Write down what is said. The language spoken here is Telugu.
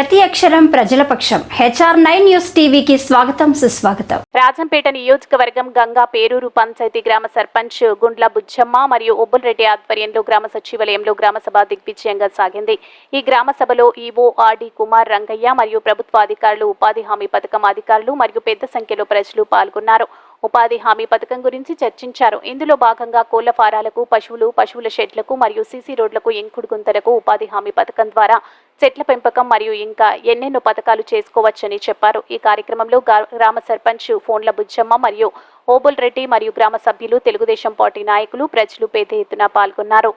ప్రతి అక్షరం ప్రజల పక్షం. HR9 న్యూస్ టీవీకి స్వాగతం, సుస్వాగతం. రాజంపేట నియోజకవర్గం గంగా పేరూరు పంచాయతీ గ్రామ సర్పంచ్ గుండ్ల బుచ్చమ్మ మరియు ఒబ్బుల్రెడ్డి ఆధ్వర్యంలో గ్రామ సచివాలయంలో గ్రామ సభ దిగ్విజయంగా సాగింది. ఈ గ్రామ సభలో ఈవో ఆర్డి కుమార్ రంగయ్య మరియు ప్రభుత్వ అధికారులు, ఉపాధి హామీ పథకం అధికారులు మరియు పెద్ద సంఖ్యలో ప్రజలు పాల్గొన్నారు. ఉపాధి హామీ పథకం గురించి చర్చించారు. ఇందులో భాగంగా కోళ్ల ఫారాలకు, పశువుల షెడ్లకు మరియు సీసీ రోడ్లకు, ఇంకుడు గుంతలకు ఉపాధి హామీ పథకం ద్వారా చెట్ల పెంపకం మరియు ఇంకా ఎన్నెన్నో పథకాలు చేసుకోవచ్చని చెప్పారు. ఈ కార్యక్రమంలో గ్రామ సర్పంచ్ ఫోన్ల బుచ్చమ్మ మరియు ఓబుల్ రెడ్డి మరియు గ్రామ సభ్యులు, తెలుగుదేశం పార్టీ నాయకులు, ప్రజలు పెద్ద ఎత్తున పాల్గొన్నారు.